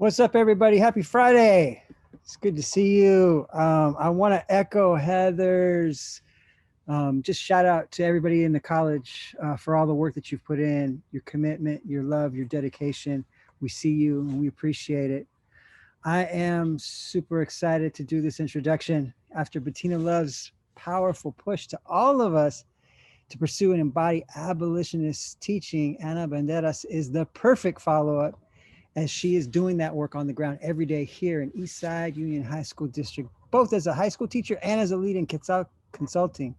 What's up, everybody? Happy Friday. It's good to see you. I want to echo Heather's just shout out to everybody in the college for all the work that you've put in, your commitment, your love, your dedication. We see you and we appreciate it. I am super excited to do this introduction after Bettina Love's powerful push to all of us to pursue and embody abolitionist teaching. Ana Banderas is the perfect follow-up as she is doing that work on the ground every day here in Eastside Union High School District, both as a high school teacher and as a lead in consulting.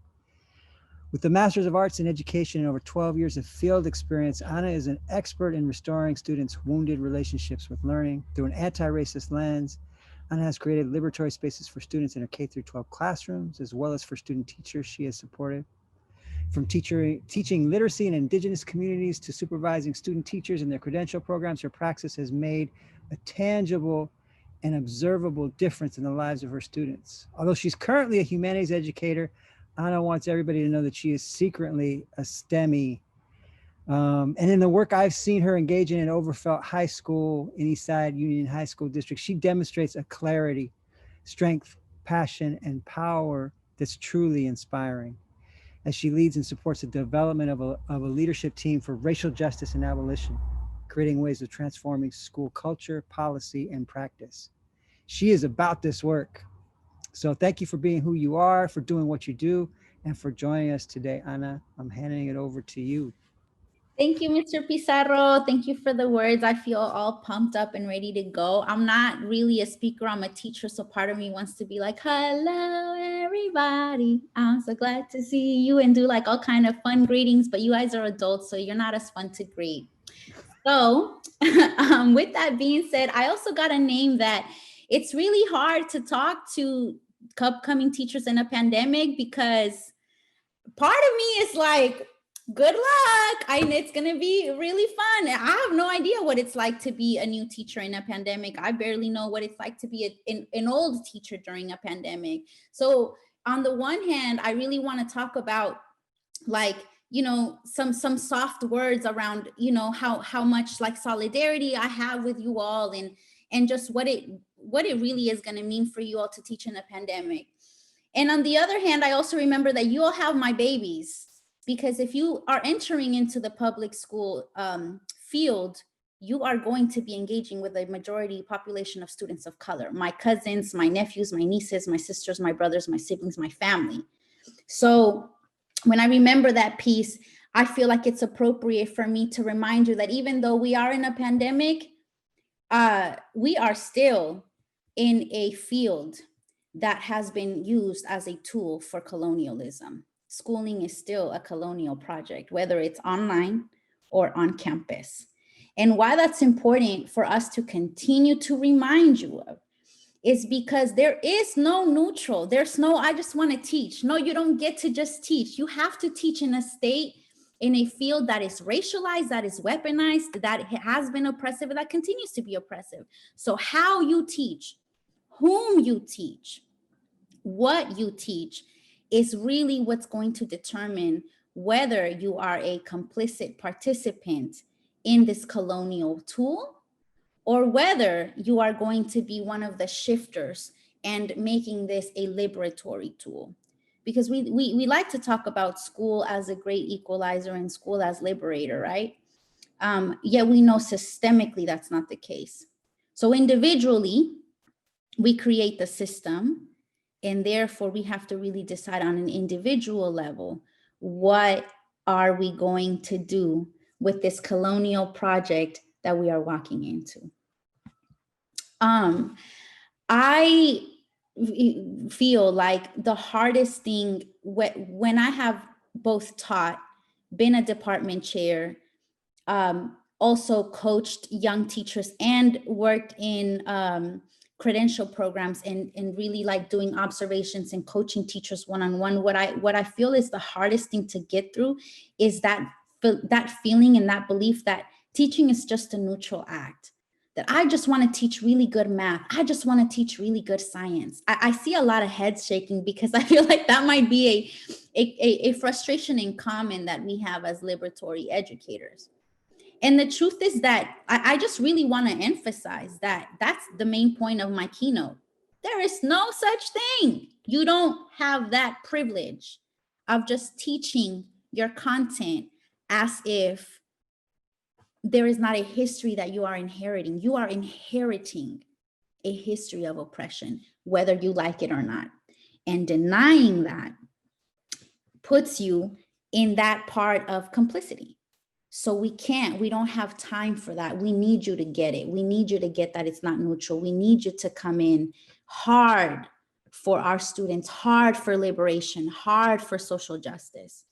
With a Master's of Arts in Education and over 12 years of field experience, Ana is an expert in restoring students' wounded relationships with learning through an anti-racist lens. Ana has created liberatory spaces for students in her K-12 classrooms, as well as for student teachers she has supported. From teaching literacy in indigenous communities to supervising student teachers in their credential programs, her praxis has made a tangible and observable difference in the lives of her students. Although she's currently a humanities educator, Ana wants everybody to know that she is secretly a STEMie. And in the work I've seen her engage in Overfelt High School in Eastside Union High School District, she demonstrates a clarity, strength, passion, and power that's truly inspiring as she leads and supports the development of a leadership team for racial justice and abolition, creating ways of transforming school culture, policy, and practice. She is about this work. So thank you for being who you are, for doing what you do, and for joining us today. Ana, I'm handing it over to you. Thank you, Mr. Pizarro. Thank you for the words. I feel all pumped up and ready to go. I'm not really a speaker, I'm a teacher, so part of me wants to be like, hello, everybody. I'm so glad to see you, and do like all kind of fun greetings, but you guys are adults, so you're not as fun to greet. So with that being said, I also got a name that it's really hard to talk to upcoming teachers in a pandemic, because part of me is like, good luck. It's going to be really fun. I have no idea what it's like to be a new teacher in a pandemic. I barely know what it's like to be an old teacher during a pandemic. So on the one hand, I really want to talk about like, some soft words around, how much like solidarity I have with you all, and just what it really is going to mean for you all to teach in a pandemic. And on the other hand, I also remember that you all have my babies, because if you are entering into the public school field, you are going to be engaging with a majority population of students of color, my cousins, my nephews, my nieces, my sisters, my brothers, my siblings, my family. So when I remember that piece, I feel like it's appropriate for me to remind you that even though we are in a pandemic, we are still in a field that has been used as a tool for colonialism. Schooling is still a colonial project, whether it's online or on campus. And why that's important for us to continue to remind you of is because there is no neutral. There's no, I just want to teach. No, you don't get to just teach. You have to teach in a state, in a field that is racialized, that is weaponized, that has been oppressive, and that continues to be oppressive. So how you teach, whom you teach, what you teach is really what's going to determine whether you are a complicit participant in this colonial tool, or whether you are going to be one of the shifters and making this a liberatory tool. Because we like to talk about school as a great equalizer and school as liberator, right? Yet we know systemically that's not the case. So individually, we create the system, and therefore we have to really decide on an individual level, what are we going to do with this colonial project that we are walking into? I feel like the hardest thing when I have both taught, been a department chair, also coached young teachers and worked in credential programs, and really like doing observations and coaching teachers one-on-one, what I feel is the hardest thing to get through is that feeling and that belief that teaching is just a neutral act, that I just want to teach really good math, I just want to teach really good science. I see a lot of heads shaking, because I feel like that might be a frustration in common that we have as liberatory educators. And the truth is that I just really want to emphasize that that's the main point of my keynote. There is no such thing. You don't have that privilege of just teaching your content as if there is not a history that you are inheriting. You are inheriting a history of oppression, whether you like it or not. And denying that puts you in that part of complicity. So we don't have time for that. We need you to get it. We need you to get that it's not neutral. We need you to come in hard for our students, hard for liberation, hard for social justice.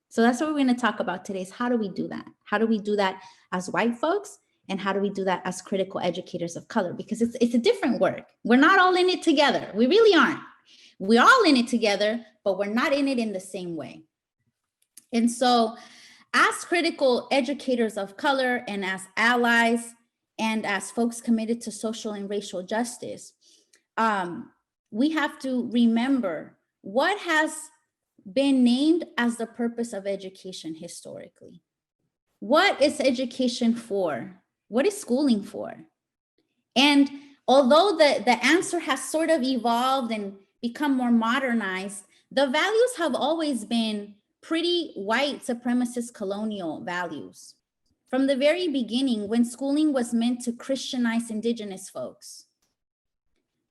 So that's what we're going to talk about today is how do we do that? How do we do that as white folks? And how do we do that as critical educators of color? Because it's a different work. We're not all in it together. We really aren't. We're all in it together, but we're not in it in the same way. And so as critical educators of color and as allies and as folks committed to social and racial justice, we have to remember what has been named as the purpose of education historically. What is education for? What is schooling for? And although the answer has sort of evolved and become more modernized, the values have always been pretty white supremacist colonial values. From the very beginning, when schooling was meant to Christianize indigenous folks,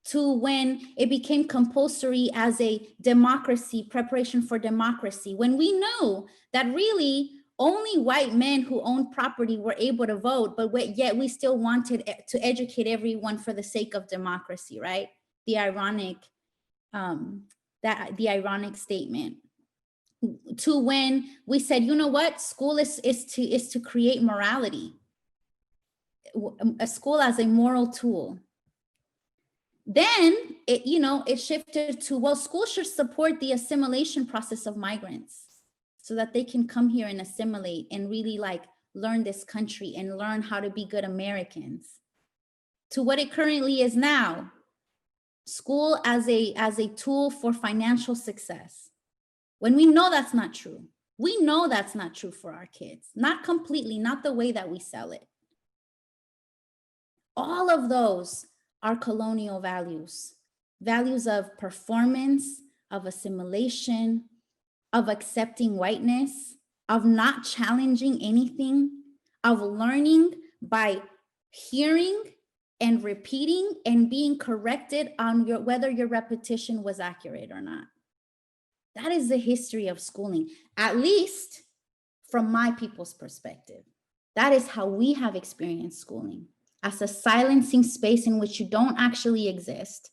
to when it became compulsory as a democracy, preparation for democracy, when we knew that really only white men who owned property were able to vote, but yet we still wanted to educate everyone for the sake of democracy, right? The ironic statement. To when we said, you know what, school is to create morality, a school as a moral tool. Then it shifted to, well, school should support the assimilation process of migrants so that they can come here and assimilate and really learn this country and learn how to be good Americans. To what it currently is now, school as a tool for financial success. When we know that's not true. We know that's not true for our kids, not completely, not the way that we sell it. All of those are colonial values, values of performance, of assimilation, of accepting whiteness, of not challenging anything, of learning by hearing and repeating and being corrected on whether your repetition was accurate or not. That is the history of schooling, at least from my people's perspective. That is how we have experienced schooling, as a silencing space in which you don't actually exist,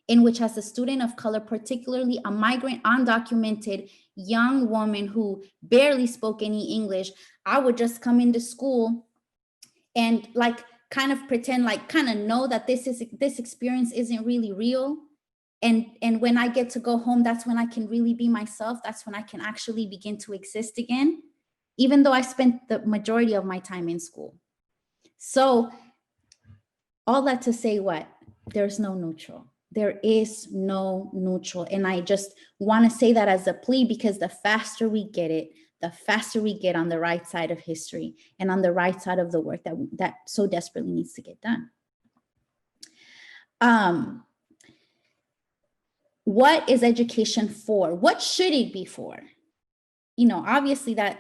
in which as a student of color, particularly a migrant, undocumented young woman who barely spoke any English, I would just come into school and kind of pretend, kind of know that this experience isn't really real. And when I get to go home, that's when I can really be myself. That's when I can actually begin to exist again, even though I spent the majority of my time in school. So all that to say what? There's no neutral. There is no neutral. And I just want to say that as a plea, because the faster we get it, the faster we get on the right side of history and on the right side of the work that so desperately needs to get done. What is education for? What should it be for? Obviously that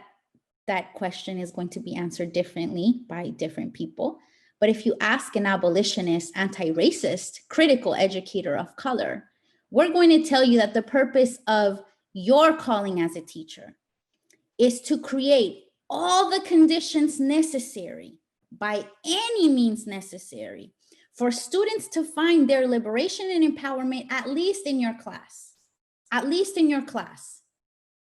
question is going to be answered differently by different people. But if you ask an abolitionist, anti-racist, critical educator of color, we're going to tell you that the purpose of your calling as a teacher is to create all the conditions necessary, by any means necessary, for students to find their liberation and empowerment, at least in your class.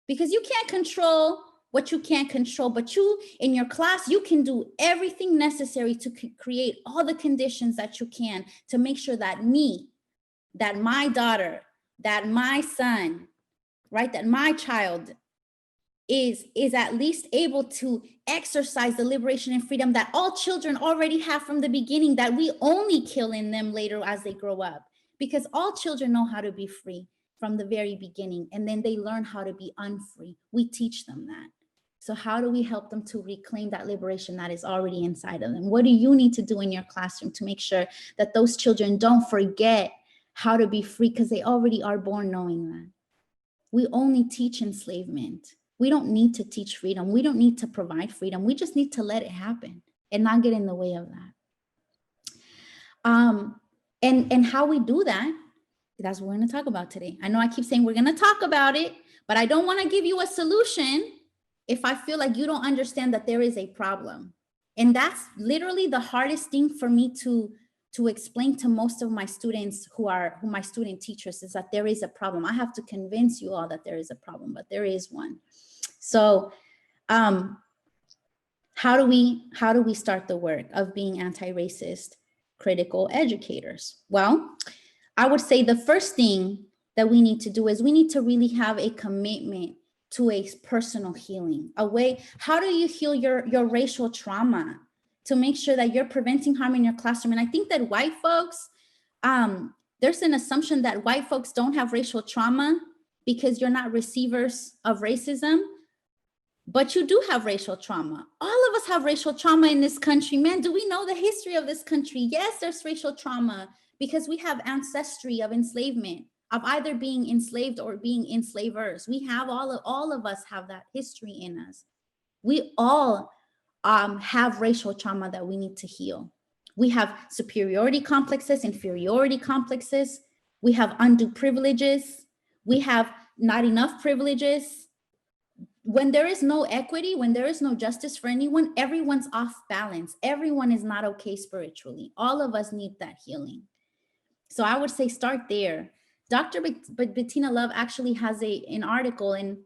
Because you can't control what you can't control, but in your class, you can do everything necessary to create all the conditions that you can to make sure that my daughter, that my son, right, that my child is at least able to exercise the liberation and freedom that all children already have from the beginning, that we only kill in them later as they grow up. Because all children know how to be free from the very beginning, and then they learn how to be unfree. We teach them that. So how do we help them to reclaim that liberation that is already inside of them? What do you need to do in your classroom to make sure that those children don't forget how to be free, because they already are born knowing that? We only teach enslavement. We don't need to teach freedom. We don't need to provide freedom. We just need to let it happen and not get in the way of that. And how we do that, that's what we're going to talk about today. I know I keep saying we're going to talk about it, but I don't want to give you a solution if I feel like you don't understand that there is a problem. And that's literally the hardest thing for me to explain to most of my students who my student teachers, is that there is a problem. I have to convince you all that there is a problem, but there is one. So how do we start the work of being anti-racist critical educators? Well, I would say the first thing that we need to do is we need to really have a commitment to a personal healing, a way. How do you heal your racial trauma to make sure that you're preventing harm in your classroom? And I think that white folks, there's an assumption that white folks don't have racial trauma because you're not receivers of racism, but you do have racial trauma. All of us have racial trauma in this country. Man, do we know the history of this country? Yes, there's racial trauma because we have ancestry of enslavement, of either being enslaved or being enslavers. We have all of us have that history in us. We all have racial trauma that we need to heal. We have superiority complexes, inferiority complexes. We have undue privileges. We have not enough privileges. When there is no equity, when there is no justice for anyone, everyone's off balance. Everyone is not okay spiritually. All of us need that healing. So I would say start there. Dr. Bettina Love actually has an article, and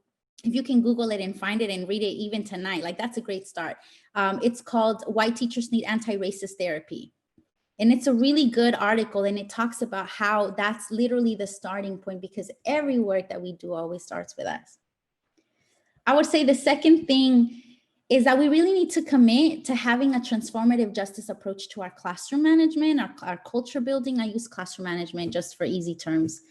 if you can Google it and find it and read it even tonight, like that's a great start. It's called Why Teachers Need Anti-Racist Therapy. And it's a really good article, and it talks about how that's literally the starting point, because every work that we do always starts with us. I would say the second thing is that we really need to commit to having a transformative justice approach to our classroom management, our culture building. I use classroom management just for easy terms.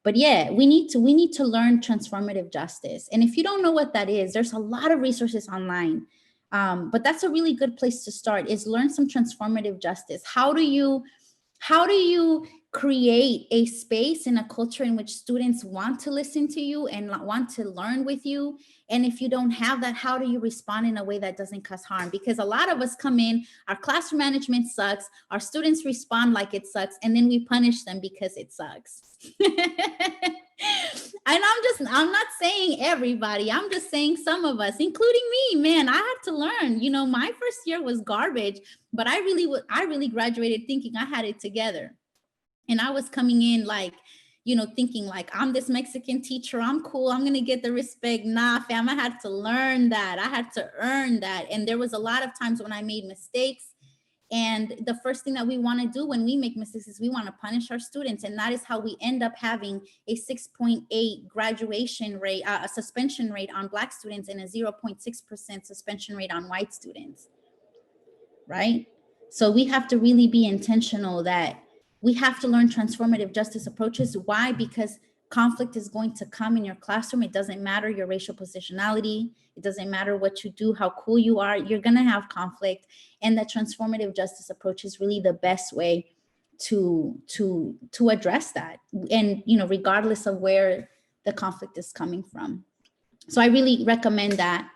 But yeah, we need to learn transformative justice. And if you don't know what that is, there's a lot of resources online. But that's a really good place to start, is learn some transformative justice. How do you create a space in a culture in which students want to listen to you and want to learn with you? And if you don't have that, how do you respond in a way that doesn't cause harm? Because a lot of us come in, our classroom management sucks, our students respond like it sucks, and then we punish them because it sucks. And I'm not saying everybody, I'm just saying some of us, including me. Man, I had to learn, my first year was garbage, but I really graduated thinking I had it together. And I was coming in like, thinking like, I'm this Mexican teacher, I'm cool, I'm gonna get the respect. Nah, fam, I had to learn that. I had to earn that. And there was a lot of times when I made mistakes. And the first thing that we want to do when we make mistakes is we want to punish our students. And that is how we end up having a 6.8 graduation rate, a suspension rate on Black students, and a 0.6% suspension rate on white students, right? So we have to really be intentional that we have to learn transformative justice approaches. Why? Because conflict is going to come in your classroom. It doesn't matter your racial positionality. It doesn't matter what you do, how cool you are. You're going to have conflict. And the transformative justice approach is really the best way to address that. And, regardless of where the conflict is coming from. So I really recommend that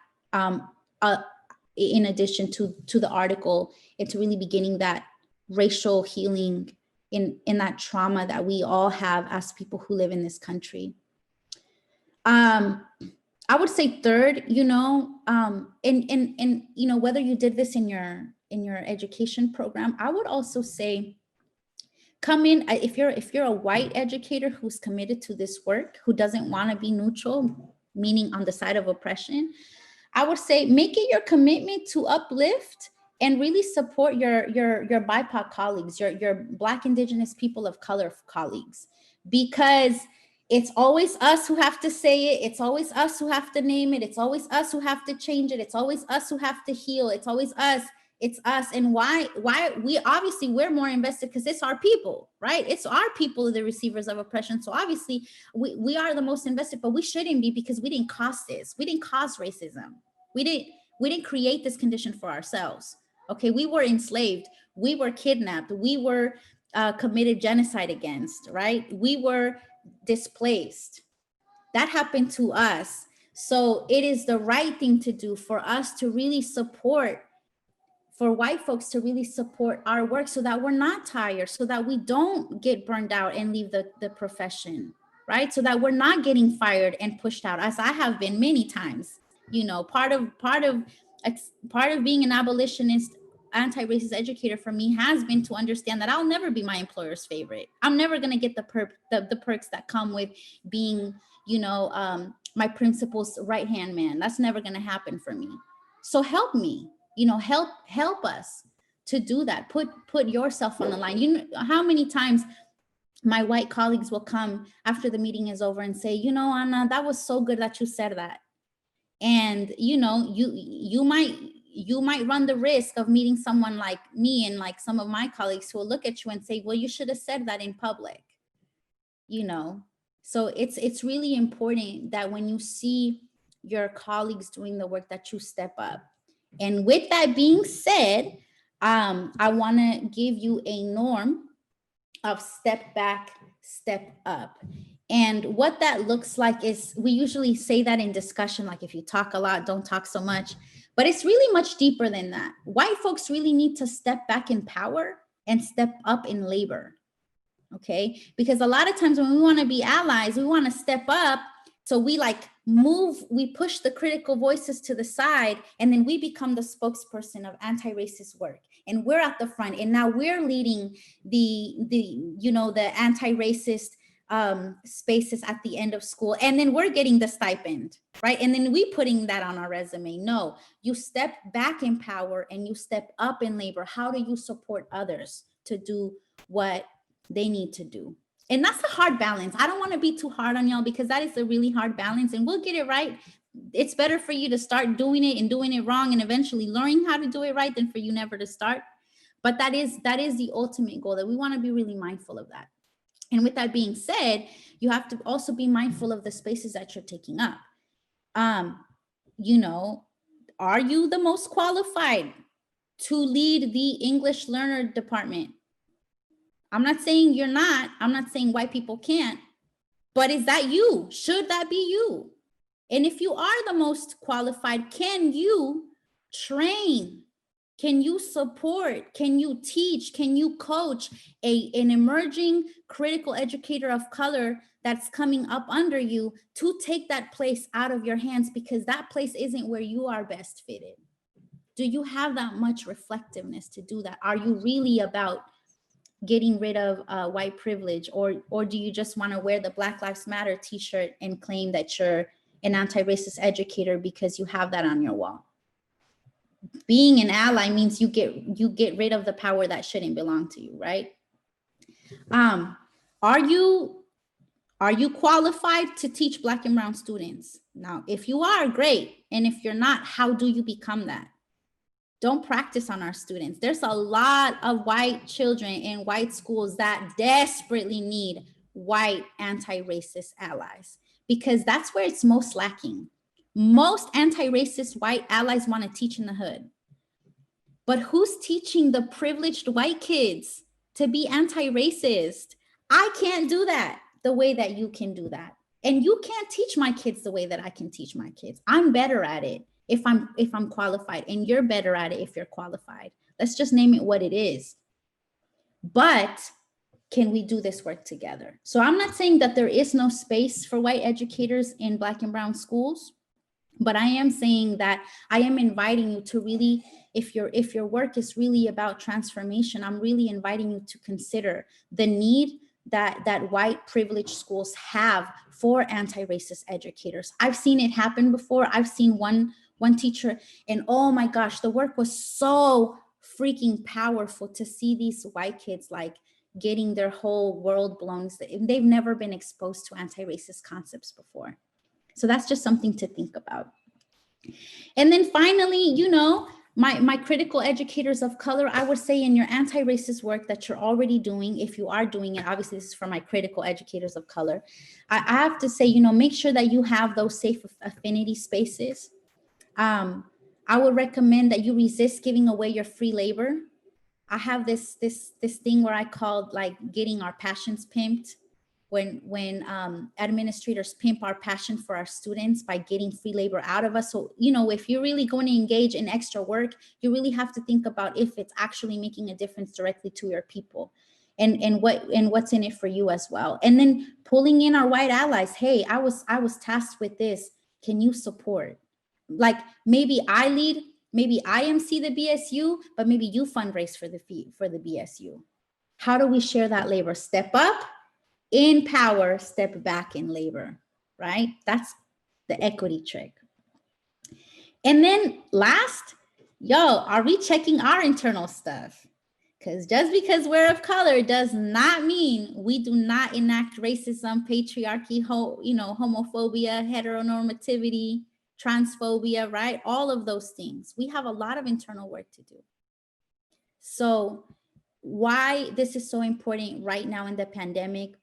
in addition to the article, and to really beginning that racial healing in that trauma that we all have as people who live in this country. I would say third, whether you did this in your education program, I would also say come in, if you're a white educator who's committed to this work, who doesn't want to be neutral, meaning on the side of oppression, I would say make it your commitment to uplift and really support your BIPOC colleagues, your Black, Indigenous, people of color colleagues, because it's always us who have to say it. It's always us who have to name it. It's always us who have to change it. It's always us who have to heal. It's always us. It's us. And why we're more invested because it's our people, right? It's our people, the receivers of oppression. So obviously we are the most invested, but we shouldn't be, because we didn't cause this. We didn't cause racism. We didn't create this condition for ourselves. Okay, we were enslaved, we were kidnapped, we were committed genocide against, right? We were displaced. That happened to us. So it is the right thing to do for us to really support, for white folks to really support our work so that we're not tired, so that we don't get burned out and leave the profession, right? So that we're not getting fired and pushed out, as I have been many times. You know, part of being an abolitionist, anti-racist educator for me has been to understand that I'll never be my employer's favorite. I'm never going to get the perks that come with being, you know, my principal's right-hand man. That's never going to happen for me. So help me, you know, help us to do that. Put yourself on the line. You know how many times my white colleagues will come after the meeting is over and say, you know, Ana, that was so good that you said that. And, you know, you might run the risk of meeting someone like me and like some of my colleagues who will look at you and say, well, you should have said that in public, you know? So it's really important that when you see your colleagues doing the work that you step up. And with that being said, I want to give you a norm of step back, step up. And what that looks like is, we usually say that in discussion, like if you talk a lot, don't talk so much, but it's really much deeper than that. White folks really need to step back in power and step up in labor, okay? Because a lot of times when we want to be allies, we want to step up. So we like we push the critical voices to the side, and then we become the spokesperson of anti-racist work. And we're at the front, and now we're leading the anti-racist spaces at the end of school, and then we're getting the stipend, right? And then we putting that on our resume. No, you step back in power and you step up in labor. How do you support others to do what they need to do? And that's a hard balance. I don't want to be too hard on y'all, because that is a really hard balance, and we'll get it right. It's better for you to start doing it and doing it wrong and eventually learning how to do it right than for you never to start. But that is the ultimate goal, that we want to be really mindful of that. And with that being said, you have to also be mindful of the spaces that you're taking up. You know, are you the most qualified to lead the English learner department? I'm not saying you're not. I'm not saying white people can't. But is that you? Should that be you? And if you are the most qualified, can you train? Can you support? Can you teach? Can you coach an emerging critical educator of color that's coming up under you to take that place out of your hands, because that place isn't where you are best fitted? Do you have that much reflectiveness to do that? Are you really about getting rid of white privilege, or do you just want to wear the Black Lives Matter t-shirt and claim that you're an anti-racist educator because you have that on your wall? Being an ally means you get rid of the power that shouldn't belong to you, right? Are you qualified to teach Black and brown students? Now, if you are, great. And if you're not, how do you become that? Don't practice on our students. There's a lot of white children in white schools that desperately need white anti-racist allies, because that's where it's most lacking. Most anti-racist white allies want to teach in the hood. But who's teaching the privileged white kids to be anti-racist? I can't do that the way that you can do that. And you can't teach my kids the way that I can teach my kids. I'm better at it if I'm qualified, and you're better at it if you're qualified. Let's just name it what it is. But can we do this work together? So I'm not saying that there is no space for white educators in Black and brown schools, but I am saying that I am inviting you to really, if your work is really about transformation, I'm really inviting you to consider the need that white privileged schools have for anti-racist educators. I've seen it happen before. I've seen one teacher, and oh my gosh, the work was so freaking powerful to see these white kids like getting their whole world blown. They've never been exposed to anti-racist concepts before. So that's just something to think about. And then finally, you know, my critical educators of color, I would say in your anti-racist work that you're already doing, if you are doing it, obviously this is for my critical educators of color, I have to say, you know, make sure that you have those safe affinity spaces. I would recommend that you resist giving away your free labor. I have this thing where I called like getting our passions pimped. When administrators pimp our passion for our students by getting free labor out of us. So, you know, if you're really going to engage in extra work, you really have to think about if it's actually making a difference directly to your people, and what's in it for you as well. And then pulling in our white allies. Hey, I was tasked with this. Can you support? Like maybe I lead, maybe I MC the BSU, but maybe you fundraise for the BSU. How do we share that labor? Step up in power, step back in labor, right? That's the equity trick. And then last, are we checking our internal stuff? Because just because we're of color does not mean we do not enact racism, patriarchy, homophobia, heteronormativity, transphobia, right? All of those things. We have a lot of internal work to do. So why this is so important right now in the pandemic,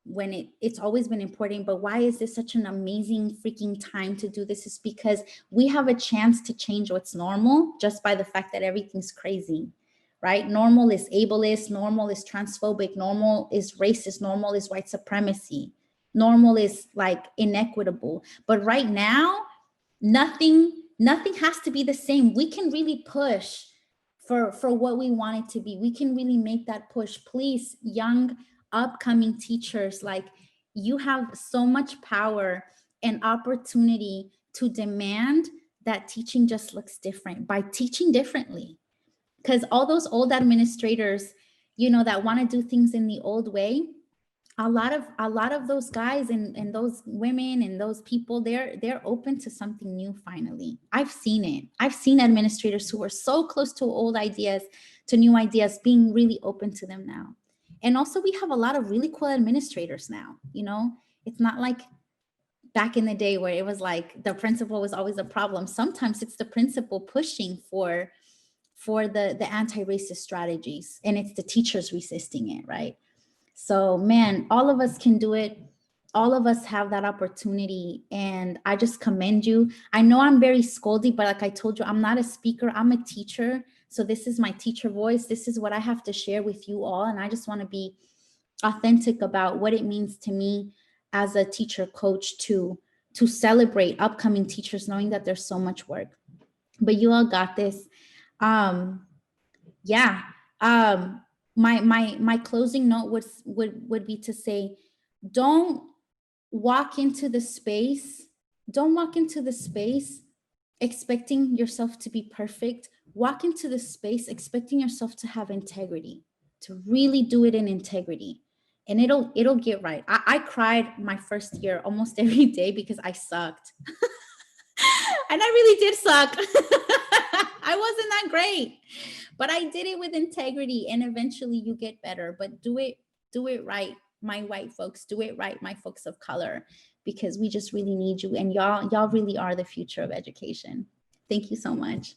when it's always been important, but why is this such an amazing freaking time to do this, is because we have a chance to change what's normal just by the fact that everything's crazy, right? Normal is ableist, normal is transphobic, normal is racist, normal is white supremacy, normal is like inequitable. But right now, nothing has to be the same. We can really push for what we want it to be. We can really make that push. Please, young upcoming teachers, like, you have so much power and opportunity to demand that teaching just looks different by teaching differently. Because all those old administrators, that want to do things in the old way, a lot of those guys and those women and those people, they're open to something new finally. I've seen it. I've seen administrators who are so close to old ideas, to new ideas, being really open to them now. And also we have a lot of really cool administrators now. It's not like back in the day where it was like the principal was always a problem. Sometimes it's the principal pushing for the anti-racist strategies, and it's the teachers resisting it, right? So man, all of us can do it. All of us have that opportunity, and I just commend you. I know I'm very scoldy, but like I told you, I'm not a speaker, I'm a teacher. So this is my teacher voice. This is what I have to share with you all. And I just want to be authentic about what it means to me as a teacher coach to celebrate upcoming teachers, knowing that there's so much work. But you all got this. Yeah. My closing note would be to say, don't walk into the space expecting yourself to be perfect. Walk into the space expecting yourself to have integrity, to really do it in integrity, and it'll get right. I cried my first year almost every day because I sucked. And I really did suck. I wasn't that great, but I did it with integrity, and eventually you get better. But do it right, my white folks. Do it right, my folks of color, because we just really need you, and y'all really are the future of education. Thank you so much.